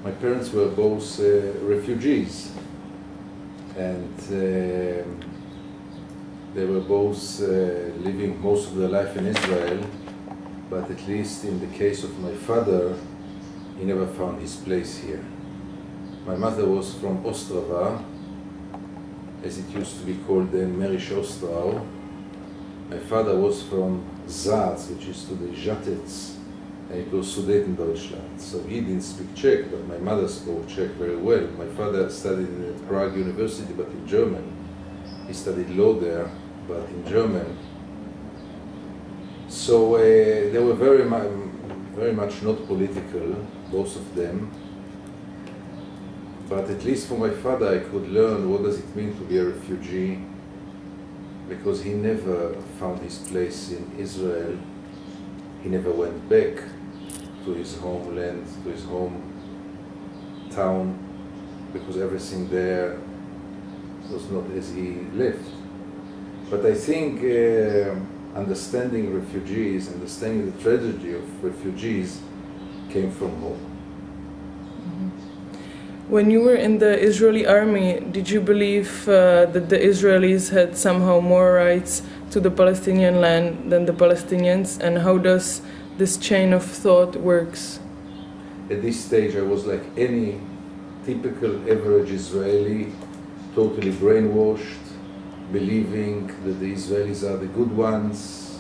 My parents were both refugees, and they were both living most of their life in Israel, but at least in the case of my father, he never found his place here. My mother was from Ostrava, as it used to be called then Merish Ostrau. My father was from Zaz, which is to the Žatec, and it was Sudetendeutschland. So he didn't speak Czech, but my mother spoke Czech very well. My father studied in Prague University, but in German. He studied law there, but in German. So they were very much not political, both of them. But at least for my father, I could learn what does it mean to be a refugee, because he never found his place in Israel. He never went back to his homeland, to his hometown, because everything there was not as he left. But I think understanding refugees, understanding the tragedy of refugees came from home. When you were in the Israeli army, did you believe that the Israelis had somehow more rights to the Palestinian land than the Palestinians, and how does this chain of thought works? At this stage I was like any typical average Israeli, totally brainwashed, believing that the Israelis are the good ones,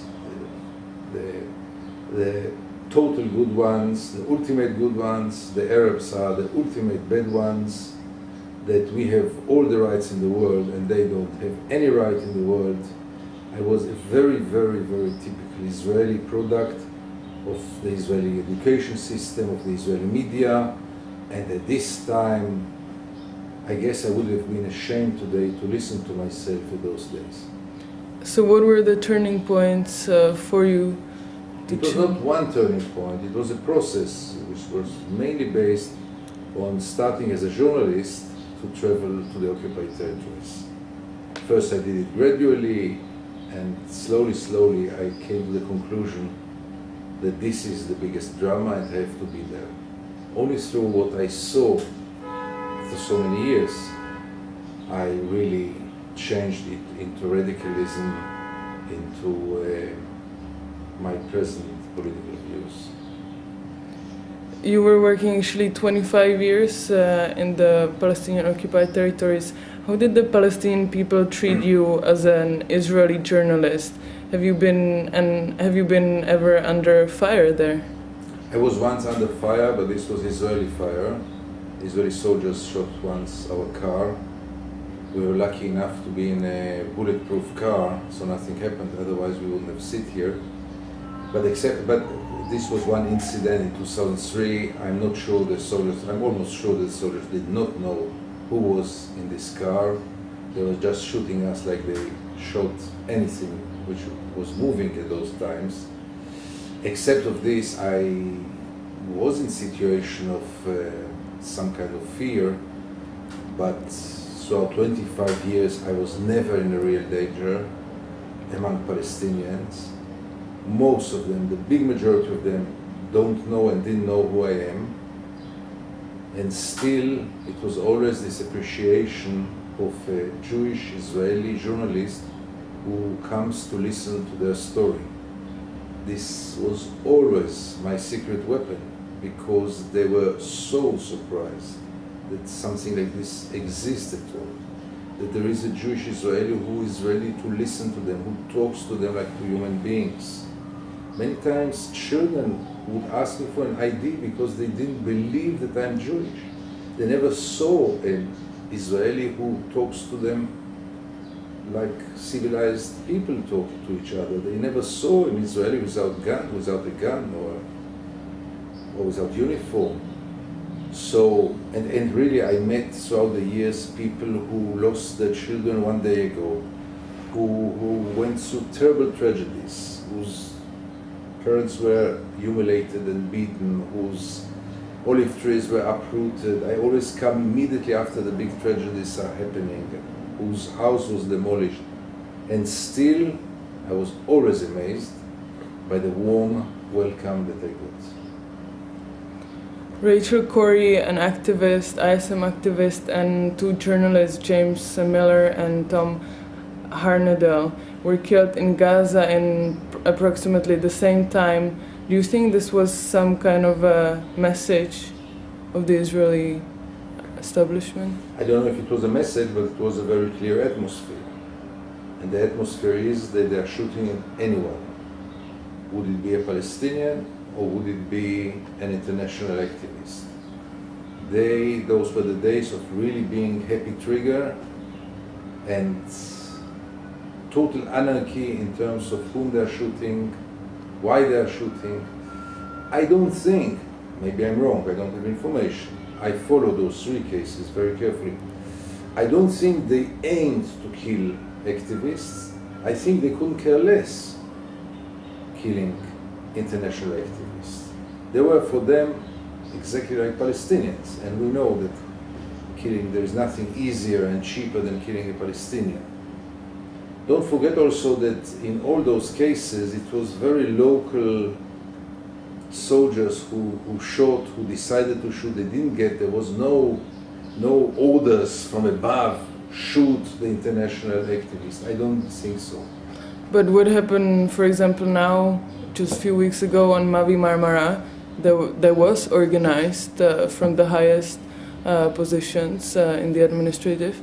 the total good ones, the ultimate good ones, the Arabs are the ultimate bad ones, that we have all the rights in the world and they don't have any right in the world. I was a very, very, very typical Israeli product of the Israeli education system, of the Israeli media, and at this time, I guess I would have been ashamed today to listen to myself in those days. So what were the turning points for you? It was not one turning point, it was a process which was mainly based on starting as a journalist to travel to the occupied territories. First I did it gradually, and slowly I came to the conclusion that this is the biggest drama and I have to be there. Only through what I saw for so many years, I really changed it into radicalism, into my present political views. You were working actually 25 years in the Palestinian occupied territories. How did the Palestinian people treat you as an Israeli journalist? Have you been ever under fire there? I was once under fire, but this was Israeli fire. Israeli soldiers shot once our car. We were lucky enough to be in a bulletproof car, so nothing happened, otherwise we wouldn't have sit here. But this was one incident in 2003. I'm not sure the soldiers, I'm almost sure the soldiers did not know who was in this car. They were just shooting us like they shot anything which was moving at those times. Except of this, I was in situation of some kind of fear, but throughout 25 years I was never in a real danger among Palestinians. Most of them, the big majority of them, don't know and didn't know who I am. And still, it was always this appreciation of a Jewish Israeli journalist who comes to listen to their story. This was always my secret weapon, because they were so surprised that something like this exists at all. That there is a Jewish Israeli who is ready to listen to them, who talks to them like to human beings. Many times children would ask me for an ID because they didn't believe that I'm Jewish. They never saw an Israeli who talks to them like civilized people talk to each other. They never saw an Israeli without a gun or without uniform. So, and really I met throughout the years people who lost their children one day ago, who went through terrible tragedies, whose parents were humiliated and beaten, whose olive trees were uprooted. I always come immediately after the big tragedies are happening, whose house was demolished. And still, I was always amazed by the warm welcome that I got. Rachel Corrie, an activist, ISM activist, and two journalists, James Miller and Tom Harnedel, were killed in Gaza in approximately the same time. Do you think this was some kind of a message of the Israeli establishment? I don't know if it was a message, but it was a very clear atmosphere. And the atmosphere is that they are shooting at anyone. Would it be a Palestinian or would it be an international activist? Those were the days of really being happy trigger and total anarchy in terms of whom they are shooting, why they are shooting. I don't think, maybe I'm wrong, I don't have information. I follow those three cases very carefully. I don't think they aimed to kill activists. I think they couldn't care less killing international activists. They were for them exactly like Palestinians, and we know that there is nothing easier and cheaper than killing a Palestinian. Don't forget also that in all those cases it was very local soldiers who shot, who decided to shoot. There was no orders from above, shoot the international activists. I don't think so. But what happened, for example, now, just a few weeks ago on Mavi Marmara, there was organized from the highest positions in the administrative